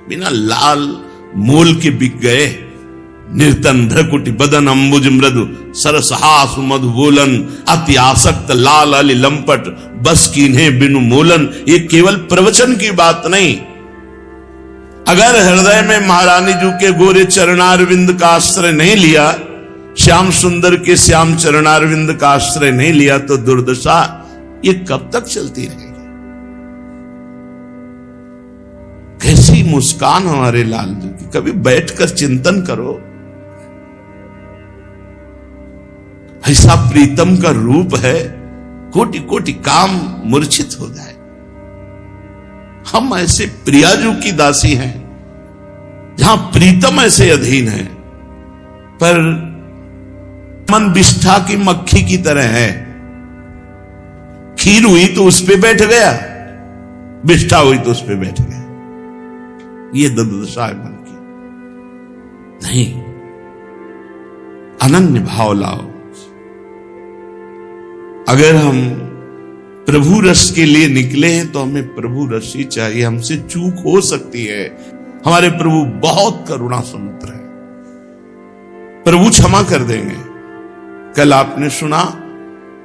बिना लाल मोल के बिक गए। निर्तन भ्रकुटि बदन अंबुज मृदु सरसहास मधु बोलन अति आसक्त लाल अली लंपट बस कीन्हे बिनु मोलन। ये केवल प्रवचन की बात नहीं, अगर हृदय में महारानी जी के गोरे चरणारविंद का आश्रय नहीं लिया, श्याम सुंदर के श्याम चरणारविंद का आश्रय नहीं लिया, तो दुर्दशा ये कब तक चलती रहेगी। कैसी मुस्कान हमारे लाल जी की, कभी बैठकर चिंतन करो। ऐसा प्रीतम का रूप है, कोटि कोटि काम मूर्छित हो जाए। हम ऐसे प्रियाजू की दासी हैं, जहां प्रीतम ऐसे अधीन है, पर मन विष्ठा की मक्खी की तरह है। खीर हुई तो उस पे बैठ गया, विष्ठा हुई तो उस पे बैठ गया। ये दुर्दशा है मन की। नहीं, अनन्य भाव लाओ। अगर हम प्रभु रस के लिए निकले हैं तो हमें प्रभु रस ही चाहिए। हमसे चूक हो सकती है, हमारे प्रभु बहुत करुणा समुद्र है, प्रभु क्षमा कर देंगे। कल आपने सुना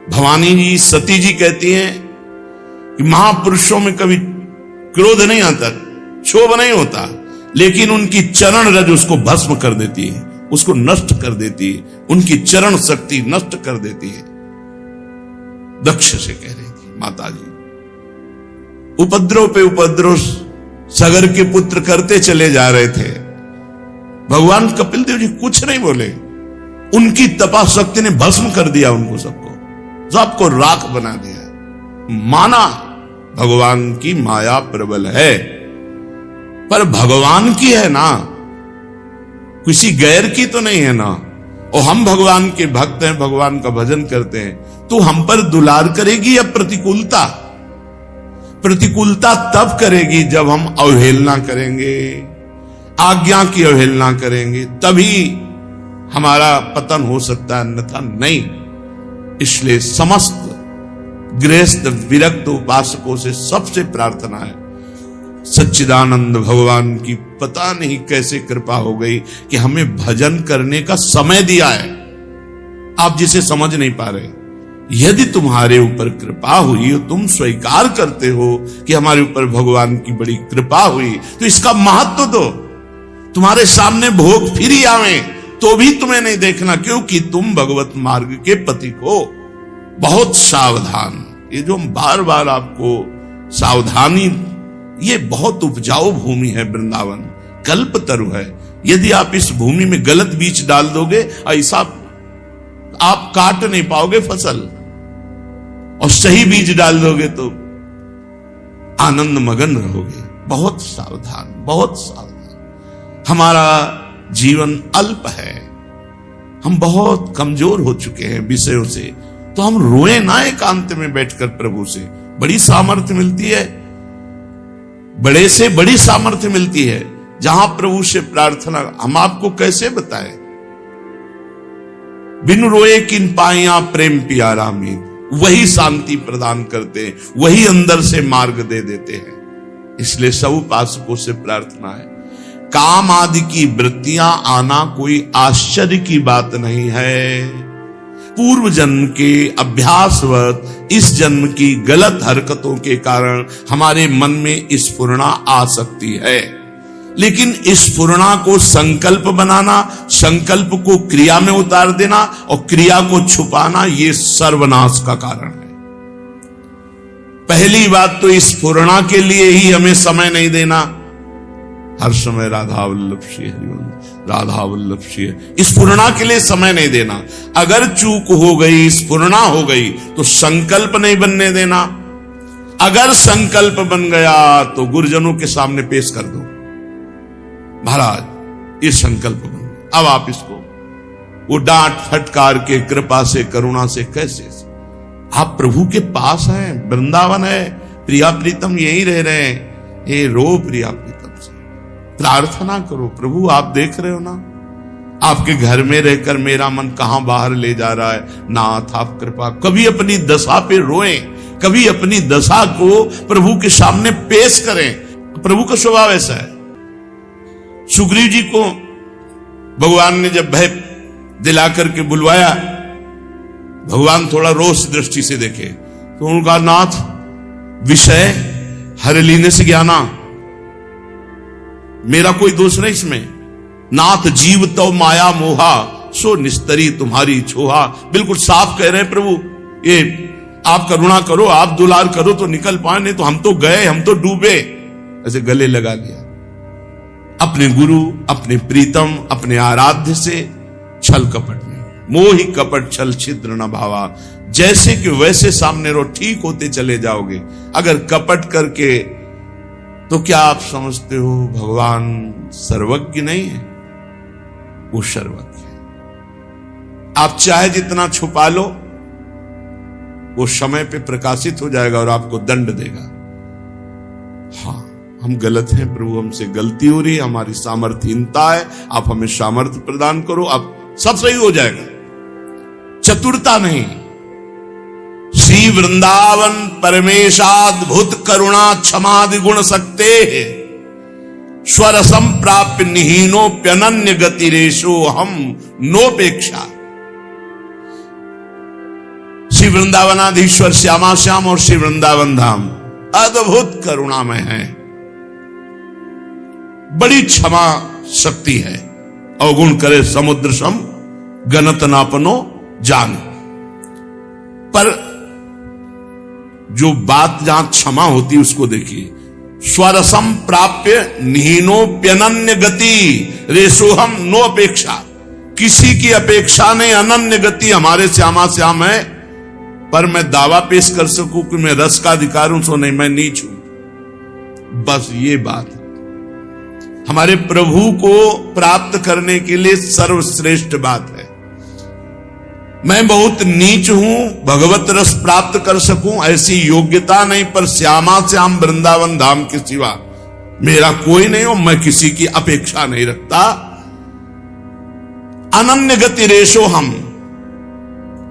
भवानी जी सती जी कहती हैं कि महापुरुषों में कभी क्रोध नहीं आता, क्षोभ नहीं होता, लेकिन उनकी चरण रज उसको भस्म कर देती है, उसको नष्ट कर देती है, उनकी चरण शक्ति नष्ट कर देती है। दक्ष से कह रही थी माता जी, उपद्रव पे उपद्रव सगर के पुत्र करते चले जा रहे थे, भगवान कपिल देव जी कुछ नहीं बोले, उनकी तपाशक्ति ने भस्म कर दिया उनको, सबको राख बना दिया। माना भगवान की माया प्रबल है, पर भगवान की है ना, किसी गैर की तो नहीं है ना। और हम भगवान के भक्त हैं, भगवान का भजन करते हैं, तो हम पर दुलार करेगी या प्रतिकूलता? प्रतिकूलता तब करेगी जब हम अवहेलना करेंगे, आज्ञा की अवहेलना करेंगे, तभी हमारा पतन हो सकता है, अन्यथा नहीं। इसलिए समस्त गृहस्थ विरक्त उपासकों से सबसे प्रार्थना है, सच्चिदानंद भगवान की पता नहीं कैसे कृपा हो गई कि हमें भजन करने का समय दिया है, आप जिसे समझ नहीं पा रहे। यदि तुम्हारे ऊपर कृपा हुई और तुम स्वीकार करते हो कि हमारे ऊपर भगवान की बड़ी कृपा हुई, तो इसका महत्व दो। तुम्हारे सामने भोग फिर ही आवे तो भी तुम्हें नहीं देखना, क्योंकि तुम भगवत मार्ग के पथिक हो। बहुत सावधान, ये जो हम बार बार आपको सावधानी, ये बहुत उपजाऊ भूमि है वृंदावन, कल्प तरु है। यदि आप इस भूमि में गलत बीज डाल दोगे, ऐसा आप काट नहीं पाओगे फसल, और सही बीज डाल दोगे तो आनंद मगन रहोगे। बहुत सावधान, बहुत सावधान। हमारा जीवन अल्प है, हम बहुत कमजोर हो चुके हैं विषयों से, तो हम रोए ना एकांत में बैठकर प्रभु से। बड़ी सामर्थ्य मिलती है, बड़े से बड़ी सामर्थ्य मिलती है, जहां प्रभु से प्रार्थना। हम आपको कैसे बताएं, बिन रोए किन पाइया प्रेम प्यारा मीत, वही शांति प्रदान करते हैं, वही अंदर से मार्ग दे देते हैं। इसलिए सब उपासकों से प्रार्थना है, काम आदि की वृत्तियां आना कोई आश्चर्य की बात नहीं है। पूर्व जन्म के अभ्यासवत इस जन्म की गलत हरकतों के कारण हमारे मन में स्फुरणा आ सकती है, लेकिन स्फुरणा को संकल्प बनाना, संकल्प को क्रिया में उतार देना और क्रिया को छुपाना, ये सर्वनाश का कारण है। पहली बात तो स्फुरणा के लिए ही हमें समय नहीं देना। हर समय राधा वल्लभ श्री हरिवंश, राधा वल्लभ श्री, स्फुरणा के लिए समय नहीं देना। अगर चूक हो गई, स्फुरणा हो गई, तो संकल्प नहीं बनने देना। अगर संकल्प बन गया तो गुरुजनों के सामने पेश कर दो, महाराज ये संकल्प बन गया, अब आप इसको, वो डांट फटकार के कृपा से करुणा से कैसे, आप प्रभु के पास हैं, वृंदावन है, प्रिया प्रीतम यही रह रहे हैं। ये रो प्रिया प्रीतम से, प्रार्थना करो, प्रभु आप देख रहे हो ना, आपके घर में रहकर मेरा मन कहां बाहर ले जा रहा है, नाथ आप कृपा। कभी अपनी दशा पे रोएं, कभी अपनी दशा को प्रभु के सामने पेश करें। प्रभु का स्वभाव ऐसा है, सुग्रीव जी को भगवान ने जब भय दिला करके बुलवाया, भगवान थोड़ा रोष दृष्टि से देखे तो उनका नाथ विषय हर लीने से ज्ञाना, मेरा कोई दोष नहीं इसमें। नाथ जीव तो माया मोहा सो निस्तरी तुम्हारी छोहा। बिल्कुल साफ कह रहे हैं प्रभु, ये आप करुणा करो, आप दुलार करो तो निकल पाए, नहीं तो हम तो गए, हम तो डूबे। ऐसे गले लगा लिया। अपने गुरु, अपने प्रीतम, अपने आराध्य से छल कपट नहीं। मोहि कपट छल छिद्र न भावा। जैसे कि वैसे सामने रो, ठीक होते चले जाओगे। अगर कपट करके, तो क्या आप समझते हो भगवान सर्वज्ञ नहीं है? वो सर्वज्ञ है। आप चाहे जितना छुपा लो, वो समय पे प्रकाशित हो जाएगा और आपको दंड देगा। हाँ, हम गलत हैं प्रभु, हमसे गलती हो रही है, हमारी सामर्थ्यहीनता है, आप हमें सामर्थ्य प्रदान करो, अब सब सही हो जाएगा। चतुरता नहीं। श्री वृंदावन परमेशाद्भुत करुणा क्षमादि गुण सकते स्वरसम प्राप्य निहीनोप्यनन्य गतिरेशो हम नोपेक्षा। श्री वृंदावनाधीश्वर श्यामा श्याम और श्री वृंदावन धाम अद्भुत करुणामय है, बड़ी क्षमा शक्ति है। अवगुण करे समुद्र सम गणत नापनो जान। पर जो बात जहां क्षमा होती है उसको देखिए। स्वरसम प्राप्य निहीनोप्यनन्य गति रेशोहम नो अपेक्षा। किसी की अपेक्षा नहीं, अनन्य गति हमारे श्यामा श्याम है। पर मैं दावा पेश कर सकूं कि मैं रस का अधिकार हूं, सो नहीं, मैं नीच हूं। बस ये बात हमारे प्रभु को प्राप्त करने के लिए सर्वश्रेष्ठ बात है। मैं बहुत नीच हूं, भगवत रस प्राप्त कर सकूं ऐसी योग्यता नहीं, पर श्यामा श्याम वृंदावन धाम के सिवा मेरा कोई नहीं हो, मैं किसी की अपेक्षा नहीं रखता। अनन्य गति रेशो हम,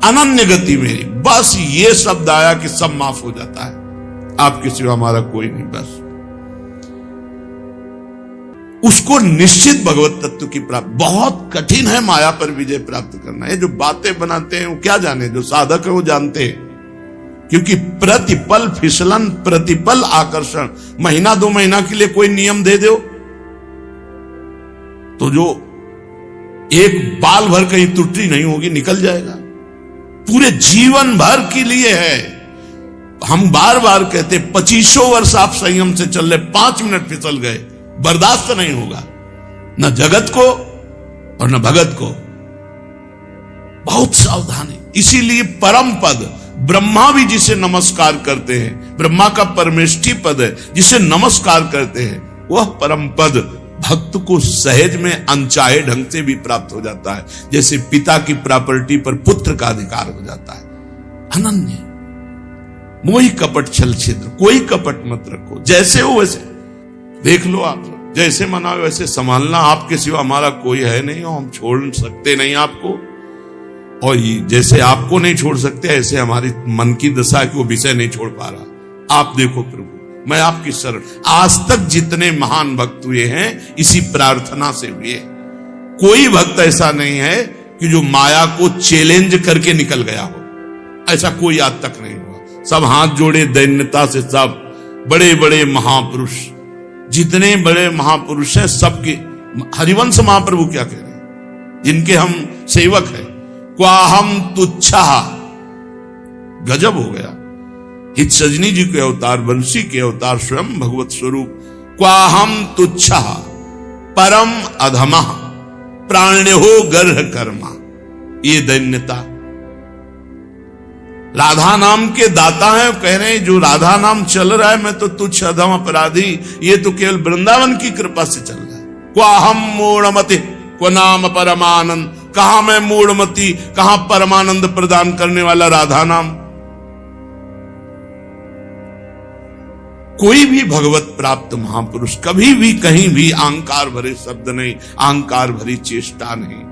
अनन्य गति मेरी। बस ये शब्द आया कि सब माफ हो जाता है। आपके सिवा हमारा कोई नहीं, बस उसको निश्चित भगवत तत्व की प्राप्ति। बहुत कठिन है माया पर विजय प्राप्त करना। ये जो बातें बनाते हैं वो क्या जाने, जो साधक है वो जानते हैं। क्योंकि प्रतिपल फिसलन, प्रतिपल आकर्षण। महीना 2 महीना के लिए कोई नियम दे दो तो जो एक बाल भर कहीं त्रुटि नहीं होगी, निकल जाएगा। पूरे जीवन भर के लिए है। हम बार बार कहते 2500 वर्ष आप संयम से चल रहे, 5 मिनट फिसल गए, बर्दाश्त नहीं होगा, न जगत को और न भगत को। बहुत सावधानी। इसीलिए परम पद, ब्रह्मा भी जिसे नमस्कार करते हैं, ब्रह्मा का परमेष्ठी पद है, जिसे नमस्कार करते हैं, वह परम पद भक्त को सहज में अनचाहे ढंग से भी प्राप्त हो जाता है। जैसे पिता की प्रॉपर्टी पर पुत्र का अधिकार हो जाता है। अनन्य मोहि कपट छल छिद्र, कोई कपट मत रखो। जैसे हो वैसे देख लो, आप जैसे मनाओ वैसे संभालना। आपके सिवा हमारा कोई है नहीं, हम छोड़ सकते नहीं आपको, और जैसे आपको नहीं छोड़ सकते ऐसे हमारी मन की दशा है कि वो विषय नहीं छोड़ पा रहा। आप देखो प्रभु, मैं आपकी शरण। आज तक जितने महान भक्त हुए हैं इसी प्रार्थना से हुए। कोई भक्त ऐसा नहीं है कि जो माया को चैलेंज करके निकल गया हो, ऐसा कोई आज तक नहीं हुआ। सब हाथ जोड़े दैन्यता से, सब बड़े बड़े महापुरुष, जितने बड़े महापुरुष हैं सबके। हरिवंश महाप्रभु क्या कह रहे हैं, जिनके हम सेवक हैं, क्वा हम तुच्छा, गजब हो गया। हित सजनी जी के अवतार, बंसी के अवतार, स्वयं भगवत स्वरूप। क्वा हम तुच्छा परम अधमा प्राण्यो गर्ह कर्मा। ये दैन्यता। राधा नाम के दाता है, कह रहे हैं जो राधा नाम चल रहा है, मैं तो तुच्छ अधम अपराधी, ये तो केवल वृंदावन की कृपा से चल रहा है। क्वा हम मूढ़मति क्व नाम परमानंद। कहां मैं मूढ़मती, कहां परमानंद प्रदान करने वाला राधा नाम। कोई भी भगवत प्राप्त महापुरुष कभी भी कहीं भी अहंकार भरे शब्द नहीं, अहंकार भरी चेष्टा नहीं।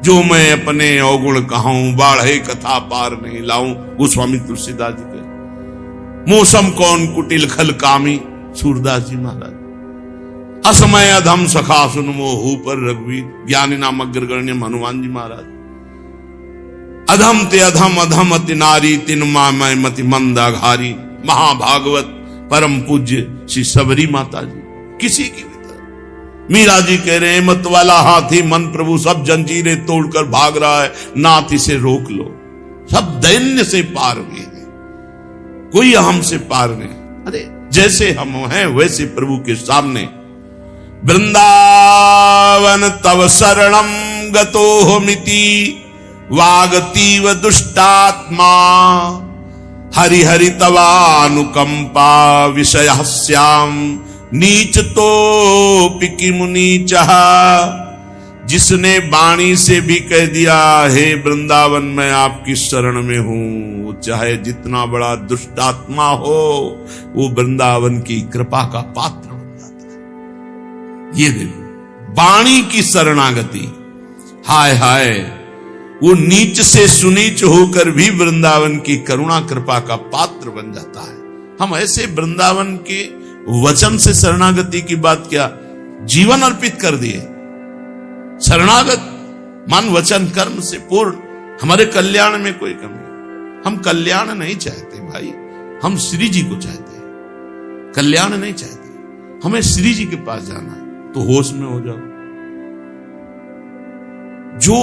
जो मैं अपने अवगुण कहूं, बाढ़े कथा पार नहीं लाऊं। गोस्वामी तुलसीदास जी के। मौसम कौन कुटिल खल कामी, सूरदास जी महाराज। असमय अधम सखा सुन मोहू पर रघुवीर, ज्ञानी नाम अग्रगण्य हनुमान जी महाराज। अधम ते अधम अधम अति नारी, तिन मामय मति मंद अघारी। महाभागवत परम पूज्य श्री सबरी माता जी, किसी की भी तरह। मीरा जी कह रहे हैं, मत वाला हाथी मन प्रभु सब जंजीरें तोड़कर भाग रहा है, नाथ इसे रोक लो। सब दैन्य से पार हुए हैं, कोई हमसे पार नहीं। अरे जैसे हम हैं वैसे प्रभु के सामने। वृंदावन तव शरणम गतो मिति वागतीव दुष्टात्मा, हरि हरि तवानुकंपा विषयस्याम नीच तो पिकी मुनीचः। जिसने वाणी से भी कह दिया हे वृंदावन मैं आपकी शरण में हूं, चाहे जितना बड़ा दुष्टात्मा हो, वो वृंदावन की कृपा का पात्र बन जाता है। ये देखो वाणी की शरणागति, हाय हाय, वो नीच से सुनीच होकर भी वृंदावन की करुणा कृपा का पात्र बन जाता है। हम ऐसे वृंदावन के वचन से शरणागति की बात क्या, जीवन अर्पित कर दिए। शरणागत मन वचन कर्म से पूर्ण, हमारे कल्याण में कोई कमी। हम कल्याण नहीं चाहते भाई, हम श्री जी को चाहते हैं, कल्याण नहीं चाहते। हमें श्री जी के पास जाना है, तो होश में हो जाओ। जो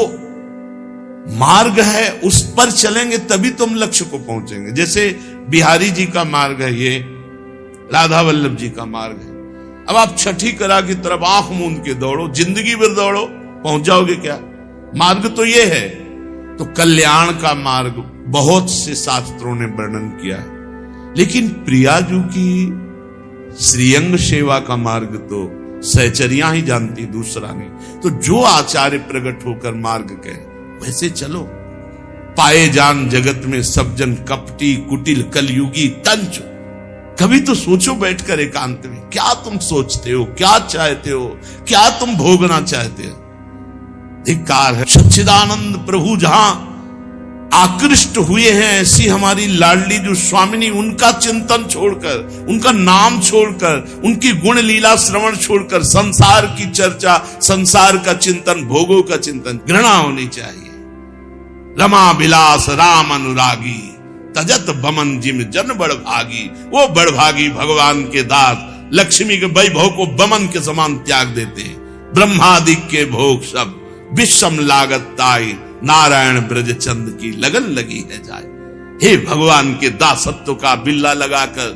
मार्ग है उस पर चलेंगे तभी तुम लक्ष्य को पहुंचेंगे। जैसे बिहारी जी का मार्ग है, ये राधा वल्लभ जी का मार्ग है। अब आप छठी कला की तरफ आंख मूंद के दौड़ो, जिंदगी भर दौड़ो, पहुंच जाओगे क्या? मार्ग तो ये है। तो कल्याण का मार्ग बहुत से शास्त्रों ने वर्णन किया है, लेकिन प्रियाजू की श्रीअंग सेवा का मार्ग तो सहचरियां ही जानती, दूसरा नहीं। तो जो आचार्य प्रकट होकर मार्ग कहे वैसे चलो। पाए जान जगत में सब जन कपटी कुटिल कलयुगी तंच। कभी तो सोचो बैठकर एकांत में, क्या तुम सोचते हो, क्या चाहते हो, क्या तुम भोगना चाहते हो? धिक्कार है। सच्चिदानंद प्रभु जहां आकृष्ट हुए हैं, ऐसी हमारी लाडली जो स्वामिनी, उनका चिंतन छोड़कर, उनका नाम छोड़कर, उनकी गुण लीला श्रवण छोड़कर संसार की चर्चा, संसार का चिंतन, भोगों का चिंतन, घृणा होनी चाहिए। रमा विलास राम अनुरागी, तजत बमन जिम जन बड़भागी। वो बड़भागी भगवान के दास लक्ष्मी के वैभव को बमन के समान त्याग देते हैं। ब्रह्मादिक के भोग सब विषम लागत ताई, नारायण ब्रज चंद की लगन लगी है जाए। हे भगवान के दासत्व का बिल्ला लगाकर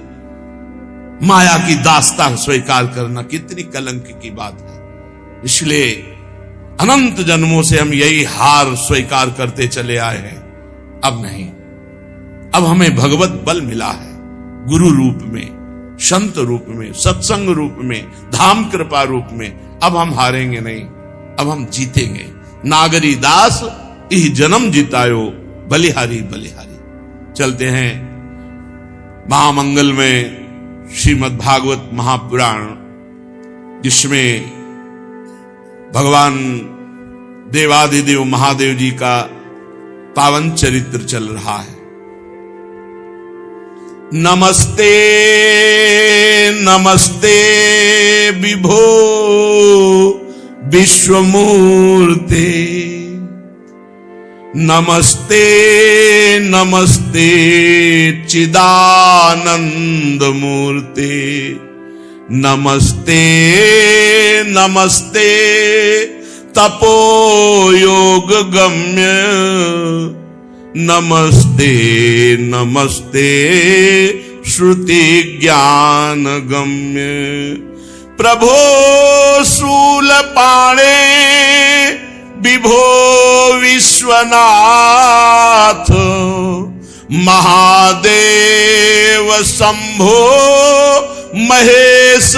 माया की दास्तां स्वीकार करना कितनी कलंक की बात है। इसलिए अनंत जन्मों से हम यही हार स्वीकार करते चले आए हैं। अब नहीं, अब हमें भगवत बल मिला है, गुरु रूप में, संत रूप में, सत्संग रूप में, धाम कृपा रूप में। अब हम हारेंगे नहीं, अब हम जीतेंगे। नागरी दास इह जन्म जितायो, बलिहारी बलिहारी। चलते हैं महामंगल में श्रीमद् भागवत महापुराण, जिसमें भगवान देवाधिदेव महादेव जी का पावन चरित्र चल रहा है। नमस्ते नमस्ते विभो विश्वमूर्ते, नमस्ते नमस्ते चिदानंद मूर्ते, नमस्ते नमस्ते तपो योग गम्य, नमस्ते नमस्ते श्रुति ज्ञान गम्य। प्रभो शूल पाणे विभो विश्वनाथ, महादेव शंभो महेश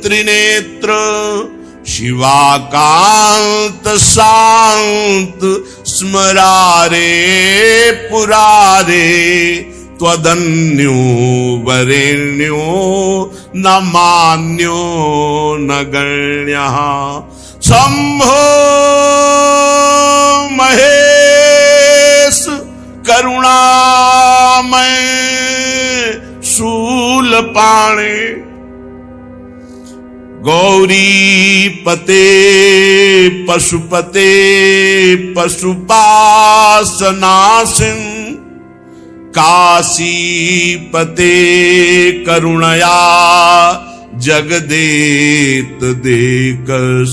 त्रिनेत्र, शिवाकांत शांत स्मरारे पुरारे, त्वदन्यो वरेण्यो न मान्यो न गण्यः। शंभो महेश करुणामय शूल पाणे, गौरी पते पशुपते पशुपासनासिन काशीपते करुणया जगदेत देकस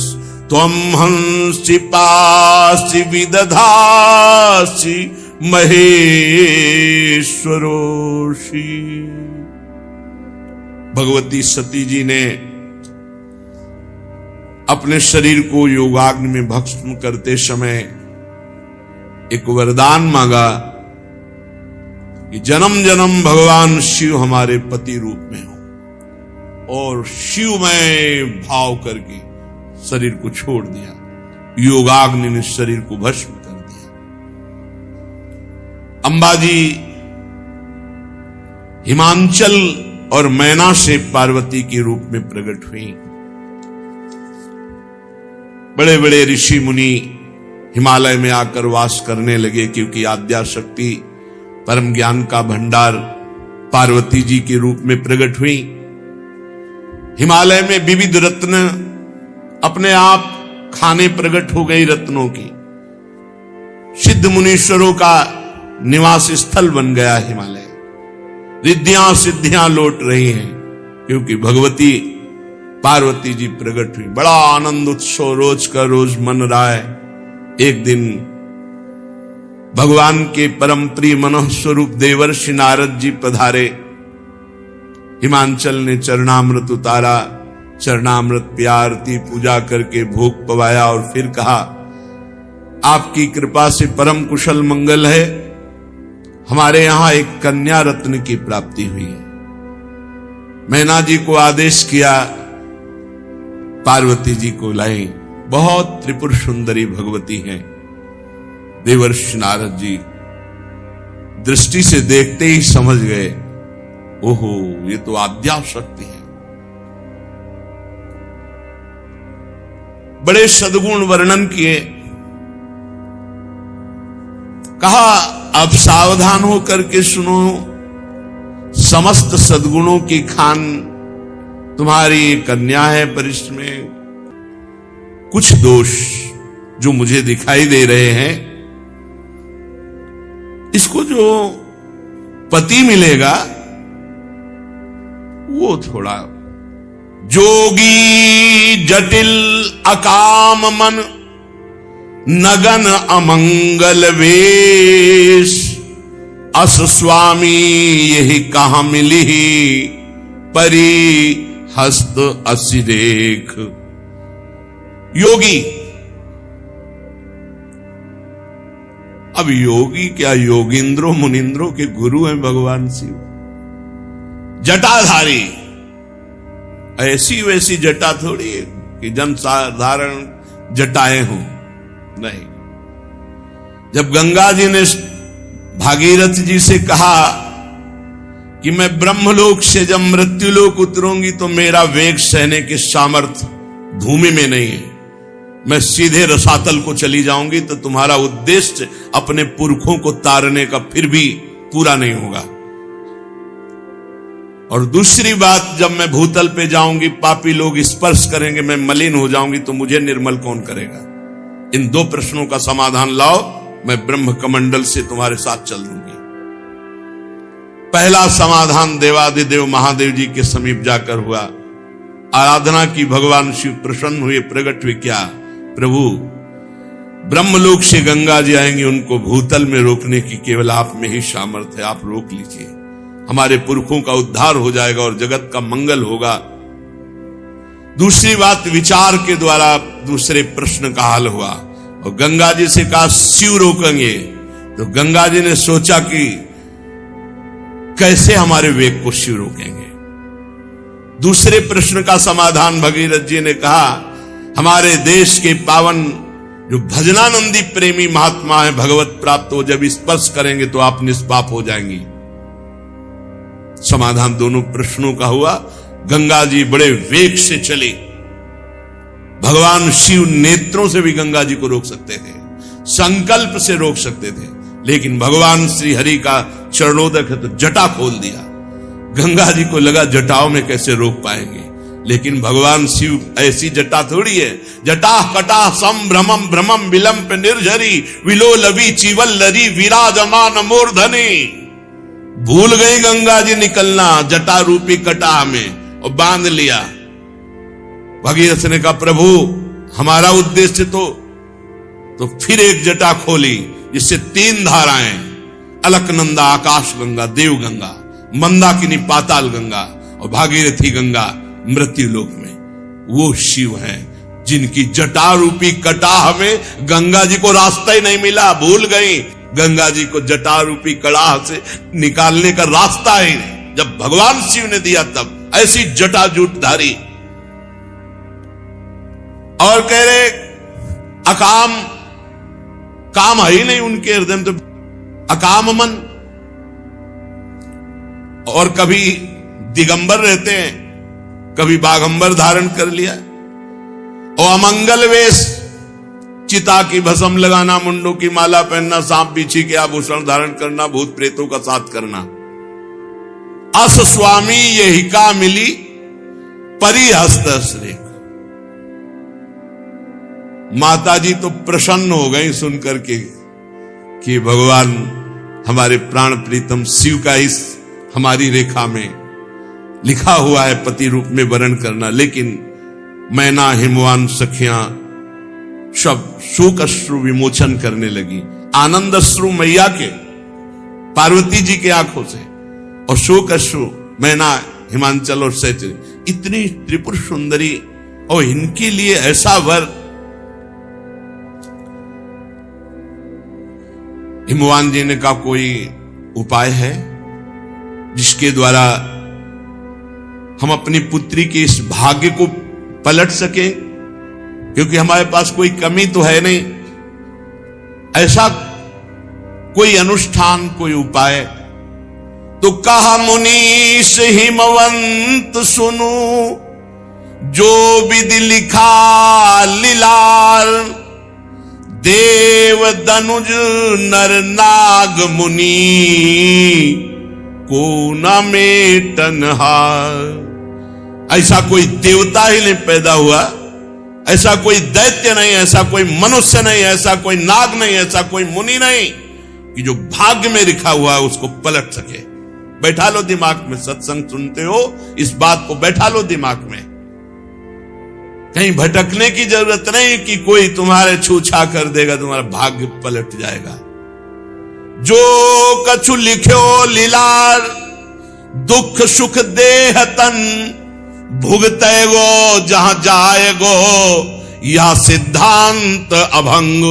त्वं हंसि पासि विदधासि महेश्वरोषि। भगवती सती जी ने अपने शरीर को योगाग्नि में भस्म करते समय एक वरदान मांगा कि जन्म जन्म भगवान शिव हमारे पति रूप में हो, और शिवमय भाव करके शरीर को छोड़ दिया। योगाग्नि ने शरीर को भस्म कर दिया। अंबाजी हिमांचल और मैना से पार्वती के रूप में प्रकट हुई। बड़े बड़े ऋषि मुनि हिमालय में आकर वास करने लगे, क्योंकि आद्याशक्ति परम ज्ञान का भंडार पार्वती जी के रूप में प्रकट हुई। हिमालय में विविध रत्न अपने आप खाने प्रकट हो गई रत्नों की। सिद्ध मुनीश्वरों का निवास स्थल बन गया हिमालय। रिद्धियां सिद्धियां लौट रही हैं, क्योंकि भगवती पार्वती जी प्रकट हुई। बड़ा आनंद उत्सव रोज का रोज मन रहा है। एक दिन भगवान के परम प्रिय मनोह स्वरूप देवर्षि नारद जी पधारे। हिमांचल ने चरणामृत उतारा, चरणामृत प्यारती पूजा करके भोग पवाया और फिर कहा, आपकी कृपा से परम कुशल मंगल है, हमारे यहां एक कन्या रत्न की प्राप्ति हुई है। मैना जी को आदेश किया, पार्वती जी को लाई। बहुत त्रिपुर सुंदरी भगवती हैं। देवर्षि नारद जी दृष्टि से देखते ही समझ गए, ओहो ये तो आद्याशक्ति है। बड़े सद्गुण वर्णन किए। कहा अब सावधान होकर के सुनो, समस्त सद्गुणों की खान तुम्हारी कन्या है, पर इसमें कुछ दोष जो मुझे दिखाई दे रहे हैं। इसको जो पति मिलेगा वो थोड़ा जोगी जटिल अकाम मन नगन अमंगल वेश अस स्वामी यही कहां मिली परी हस्त असिरेख। योगी, अब योगी क्या, योगिंद्रों मुनिंद्रों के गुरु हैं भगवान शिव। जटाधारी, ऐसी वैसी जटा थोड़ी है कि जन साधारण जटाएं हों, नहीं। जब गंगा जी ने भागीरथ जी से कहा कि मैं ब्रह्मलोक से जब मृत्युलोक उतरूंगी तो मेरा वेग सहने की सामर्थ्य भूमि में नहीं है, मैं सीधे रसातल को चली जाऊंगी, तो तुम्हारा उद्देश्य अपने पुरखों को तारने का फिर भी पूरा नहीं होगा। और दूसरी बात, जब मैं भूतल पे जाऊंगी पापी लोग स्पर्श करेंगे, मैं मलिन हो जाऊंगी, तो मुझे निर्मल कौन करेगा। इन दो प्रश्नों का समाधान लाओ, मैं ब्रह्म कमंडल से तुम्हारे साथ चल दूंगी। पहला समाधान देवादिदेव महादेव जी के समीप जाकर हुआ। आराधना की, भगवान शिव प्रसन्न हुए, प्रकट हुए। क्या प्रभु, ब्रह्मलोक से गंगा जी आएंगे, उनको भूतल में रोकने की केवल आप में ही सामर्थ्य है, आप रोक लीजिए, हमारे पुरखों का उद्धार हो जाएगा और जगत का मंगल होगा। दूसरी बात, विचार के द्वारा दूसरे प्रश्न का हल हुआ। और गंगा जी से कहा शिव रोकेंगे, तो गंगा जी ने सोचा कि कैसे हमारे वेग को शिव रोकेंगे। दूसरे प्रश्न का समाधान भगीरथ जी ने कहा, हमारे देश के पावन जो भजनानंदी प्रेमी महात्मा है, भगवत प्राप्त हो, जब स्पर्श करेंगे तो आप निष्पाप हो जाएंगी। समाधान दोनों प्रश्नों का हुआ। गंगा जी बड़े वेग से चली। भगवान शिव नेत्रों से भी गंगा जी को रोक सकते थे, संकल्प से रोक सकते थे, लेकिन भगवान श्री हरि का चरणोदक है तो जटा खोल दिया। गंगा जी को लगा जटाओं में कैसे रोक पाएंगे, लेकिन भगवान शिव ऐसी जटा थोड़ी है। जटा कटा संभ्रमम भ्रमम विलंब निर्झरी विलोलवी चिवल्लरी विराजमान मूर्धनी। भूल गई गंगा जी निकलना जटा रूपी कटा में और बांध लिया। भगीरथ ने कहा प्रभु हमारा उद्देश्य तो फिर एक जटा खोली जिससे 3 धाराएं, अलकनंदा आकाश गंगा देव गंगा, मंदाकिनी पाताल गंगा और भागीरथी गंगा मृत्यु लोक में। वो शिव हैं जिनकी जटा रूपी कटाह में गंगा जी को रास्ता ही नहीं मिला। भूल गई गंगा जी को जटा रूपी कड़ाह से निकालने का रास्ता ही नहीं। जब भगवान शिव ने दिया तब ऐसी जटा जूटधारी। और कह रहे अकाम, काम है ही नहीं उनके हृदय में, तो अकाम मन। और कभी दिगंबर रहते हैं, कभी बागंबर धारण कर लिया। और अमंगल वेश, चिता की भस्म लगाना, मुंडों की माला पहनना, सांप बिच्छी के आभूषण धारण करना, भूत प्रेतों का साथ करना। अस स्वामी यही का मिली परिहस्त श्रेख। माता जी तो प्रसन्न हो गई सुनकर के कि भगवान हमारे प्राण प्रीतम शिव का इस हमारी रेखा में लिखा हुआ है पति रूप में वर्ण करना। लेकिन मैना हिमवान सखियां सब शोक अश्रु विमोचन करने लगी। आनंद अश्रु मैया के, पार्वती जी के आंखों से, और शोक अश्रु मैना हिमांचल और सैच। इतनी त्रिपुर सुंदरी, और इनके लिए ऐसा वर। हिमवान जी ने कहा कोई उपाय है जिसके द्वारा हम अपनी पुत्री के इस भाग्य को पलट सकें, क्योंकि हमारे पास कोई कमी तो है नहीं। ऐसा कोई अनुष्ठान, कोई उपाय। तो कहा मुनीश हिमवंत सुनो, जो विधि लिखा लीलार। देव दनुज नर नाग मुनि, को न मेटनहार। ऐसा कोई देवता ही नहीं पैदा हुआ, ऐसा कोई दैत्य नहीं, ऐसा कोई मनुष्य नहीं, ऐसा कोई नाग नहीं, ऐसा कोई मुनि नहीं कि जो भाग्य में लिखा हुआ है उसको पलट सके। बैठा लो दिमाग में, सत्संग सुनते हो इस बात को बैठा लो दिमाग में। कहीं भटकने की जरूरत नहीं कि कोई तुम्हारे छूछा कर देगा, तुम्हारा भाग्य पलट जाएगा। जो कछु लिख्यो लीलार, दुख सुख देह तन। भुगते गो जहां जाएगो, यह सिद्धांत अभंग।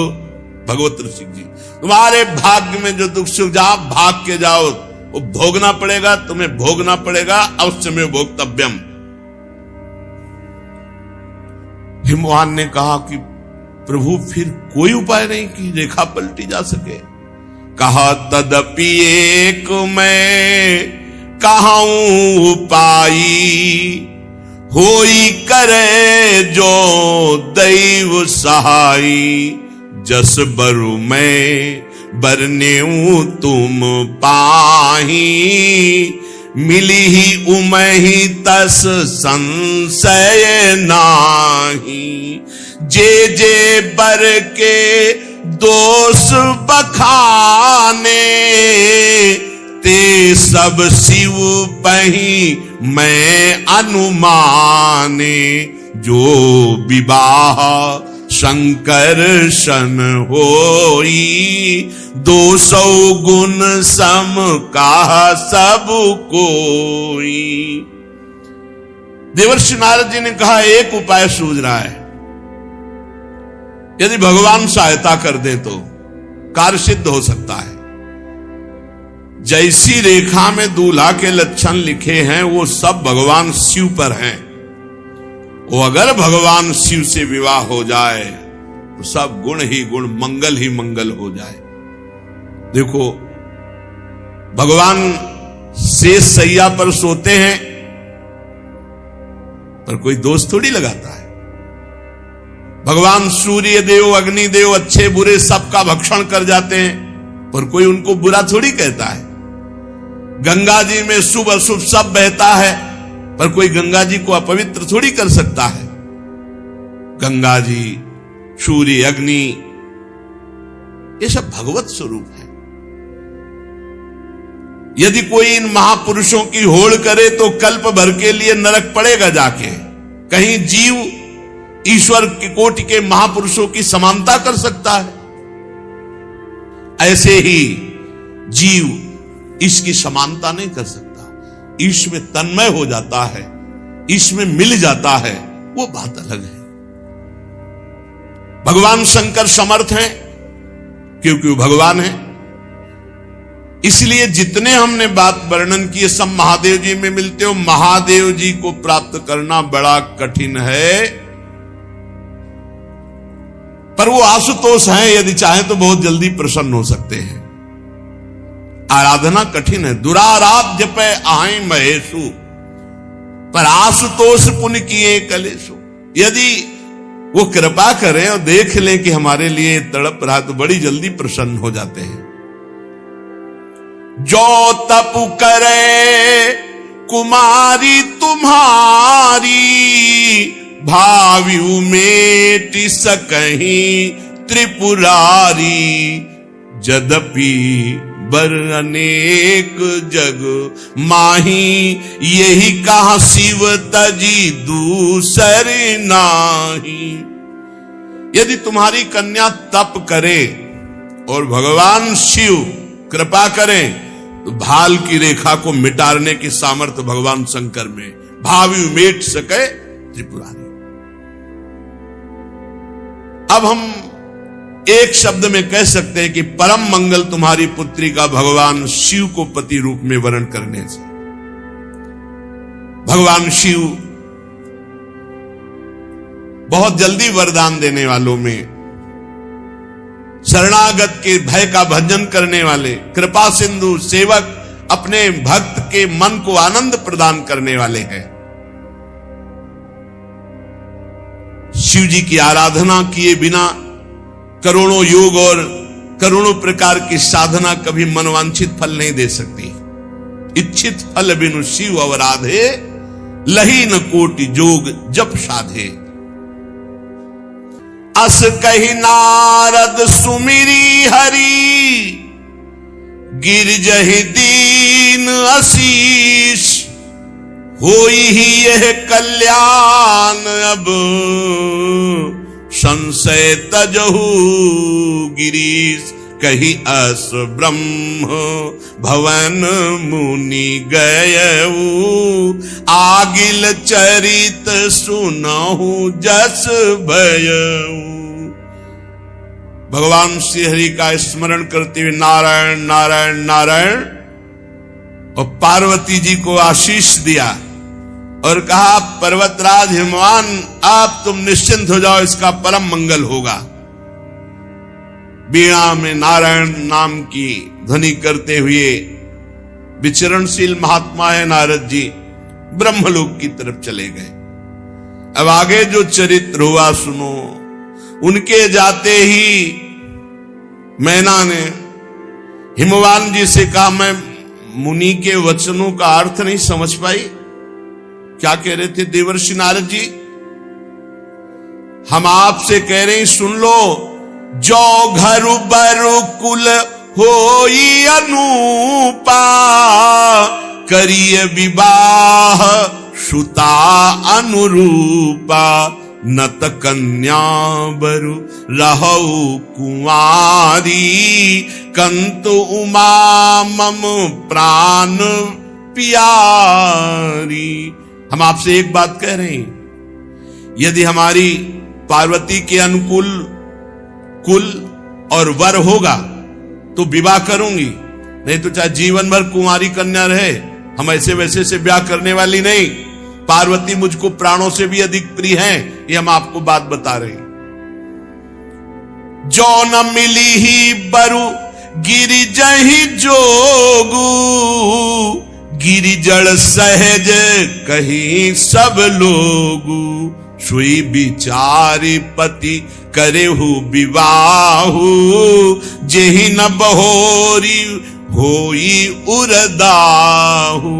भगवत ऋषि जी, तुम्हारे भाग्य में जो दुख सुख जहां भाग के जाओ वो भोगना पड़ेगा, तुम्हें भोगना पड़ेगा, अवश्य में भोक्तव्यम। हिमवान ने कहा कि प्रभु फिर कोई उपाय नहीं कि रेखा पलटी जा सके। कहा तदपि एक मैं कहूं उपाय, होई करे जो दैव सहाय। जस बरु मैं बरनेऊ तुम पाही, मिली ही उमहि तस संशय नाही। जे जे बर के दोष बखाने, ते सब शिव पही मैं अनुमाने। जो विवाह शंकर सन होई, 200 गुण सम का सब कोई। देवर्षि नारद जी ने कहा एक उपाय सूझ रहा है, यदि भगवान सहायता कर दे तो कार्य सिद्ध हो सकता है। जैसी रेखा में दूल्हा के लक्षण लिखे हैं वो सब भगवान शिव पर हैं। वो अगर भगवान शिव से विवाह हो जाए तो सब गुण ही गुण, मंगल ही मंगल हो जाए। देखो भगवान शेष सैया पर सोते हैं पर कोई दोष थोड़ी लगाता है। भगवान सूर्य देव अग्नि देव अच्छे बुरे सबका भक्षण कर जाते हैं पर कोई उनको बुरा थोड़ी कहता है। गंगा जी में शुभ अशुभ सब बहता है पर कोई गंगा जी को अपवित्र थोड़ी कर सकता है। गंगा जी, सूर्य, अग्नि, ये सब भगवत स्वरूप है। यदि कोई इन महापुरुषों की होड़ करे तो कल्प भर के लिए नरक पड़ेगा जाके। कहीं जीव ईश्वर की कोटि के महापुरुषों की समानता कर सकता है? ऐसे ही जीव इसकी समानता नहीं कर सकता। ईश्वर में तन्मय हो जाता है, ईश्वर में मिल जाता है, वो बात अलग है। भगवान शंकर समर्थ हैं क्योंकि वो भगवान है। इसलिए जितने हमने बात वर्णन किए सब महादेव जी में मिलते हो। महादेव जी को प्राप्त करना बड़ा कठिन है, पर वो आशुतोष हैं, यदि चाहे तो बहुत जल्दी प्रसन्न हो सकते हैं। आराधना कठिन है। दुराराध्य पे आए महेशु, पर आशुतोष पुण्य किए कलेशु। यदि वो कृपा करें और देख लें कि हमारे लिए तड़प रहा, तो बड़ी जल्दी प्रसन्न हो जाते हैं। जो तप करे कुमारी तुम्हारी, भावी उमेट सकहीं त्रिपुरारी। यद्यपि बर अनेक जग माही, यही कहा शिव तजी दूसर नाही। यदि तुम्हारी कन्या तप करे और भगवान शिव कृपा करें, तो भाल की रेखा को मिटाने की सामर्थ्य भगवान शंकर में। भावी मेट सके त्रिपुरारी। अब हम एक शब्द में कह सकते हैं कि परम मंगल तुम्हारी पुत्री का भगवान शिव को पति रूप में वर्ण करने से। भगवान शिव बहुत जल्दी वरदान देने वालों में, शरणागत के भय का भंजन करने वाले, कृपा सिंधु सेवक, अपने भक्त के मन को आनंद प्रदान करने वाले हैं। शिव जी की आराधना किए बिना करोड़ों योग और करोड़ों प्रकार की साधना कभी मनवांछित फल नहीं दे सकती। इच्छित फल बिनु शिव अवराधे, लही न कोटि जोग जप साधे। अस कही नारद सुमिरी हरि, गिरजहि दीन आशीष। होई ही यह कल्याण अब, संशय तजहु गिरीश। कही अस ब्रह्म भवन मुनि गयऊ, आगिल चरित सुनहु जस भयऊ। भगवान श्री हरि का स्मरण करते हुए नारायण नारायण नारायण, और पार्वती जी को आशीष दिया और कहा पर्वतराज हिमवान, आप तुम निश्चिंत हो जाओ, इसका परम मंगल होगा। वीणा में नारायण नाम की ध्वनि करते हुए विचरणशील महात्मा है नारद जी, ब्रह्मलोक की तरफ चले गए। अब आगे जो चरित्र हुआ सुनो। उनके जाते ही मैना ने हिमवान जी से कहा, मैं मुनि के वचनों का अर्थ नहीं समझ पाई। क्या कह रहे थे देवर्षि नारद जी? हम आपसे कह रहे हैं सुन लो। जो घर बरु कुल होई अनूपा, करिय विवाह सुता अनुरूपा। नत कन्या बरु रहु कुंवारी, कंतु उमा मम प्राण प्यारी। हम आपसे एक बात कह रहे हैं, यदि हमारी पार्वती के अनुकूल कुल और वर होगा तो विवाह करूंगी, नहीं तो चाहे जीवन भर कुंवारी कन्या रहे। हम ऐसे वैसे से ब्याह करने वाली नहीं। पार्वती मुझको प्राणों से भी अधिक प्रिय हैं, ये हम आपको बात बता रहे हैं। जो न मिली ही बरु गिरिजहि जोगू, गिरिजड़ सहज कहीं सब लोगू। सुई विचारी पति करेहु विवाहु, जेहि न बहोरी होई उरदाहु।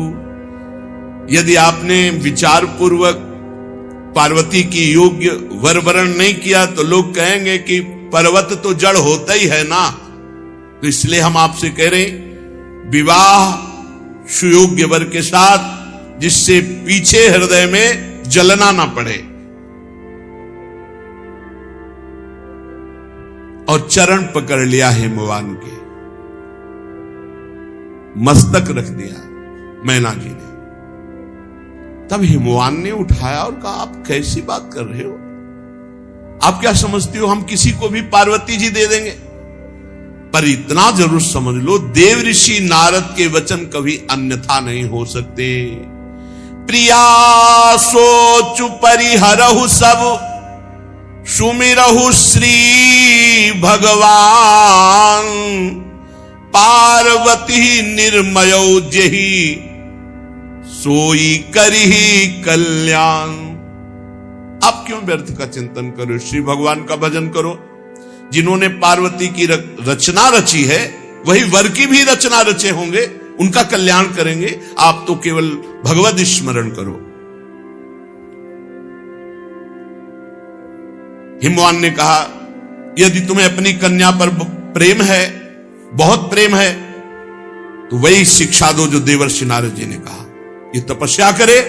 यदि आपने विचार पूर्वक पार्वती की योग्य वर वरण नहीं किया तो लोग कहेंगे कि पर्वत तो जड़ होता ही है ना। तो इसलिए हम आपसे कह रहे हैं, विवाह सुयोग्य वर के साथ, जिससे पीछे हृदय में जलना ना पड़े। और चरण पकड़ लिया हिमवान के, मस्तक रख दिया मैना जी ने। तब हिमवान ने उठाया और कहा, आप कैसी बात कर रहे हो? आप क्या समझती हो हम किसी को भी पार्वती जी दे देंगे? पर इतना जरूर समझ लो, देव ऋषि नारद के वचन कभी अन्यथा नहीं हो सकते। प्रिया सोचु परिहरहु सब, सुमिरहु श्री भगवान। पार्वती निर्मयो जेहि, सोई करिहि कल्याण। आप क्यों व्यर्थ का चिंतन करो, श्री भगवान का भजन करो। जिन्होंने पार्वती की रचना रची है, वही वर की भी रचना रचे होंगे, उनका कल्याण करेंगे। आप तो केवल भगवत स्मरण करो। हिमवान ने कहा, यदि तुम्हें अपनी कन्या पर प्रेम है, बहुत प्रेम है, तो वही शिक्षा दो जो देवर्षि नारद जी ने कहा। ये तपस्या करे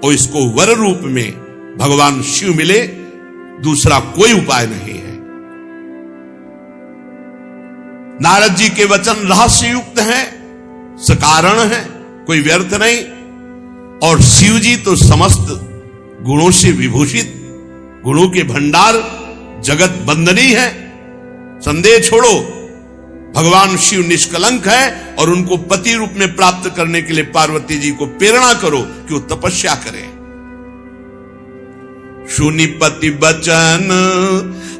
और इसको वर रूप में भगवान शिव मिले, दूसरा कोई उपाय नहीं है। नारद जी के वचन रहस्य युक्त हैं, सकारण हैं, कोई व्यर्थ नहीं। और शिव जी तो समस्त गुणों से विभूषित, गुणों के भंडार, जगत बंदनी है। संदेह छोड़ो, भगवान शिव निष्कलंक है और उनको पति रूप में प्राप्त करने के लिए पार्वती जी को प्रेरणा करो कि वो तपस्या करें। सुनि पति बचन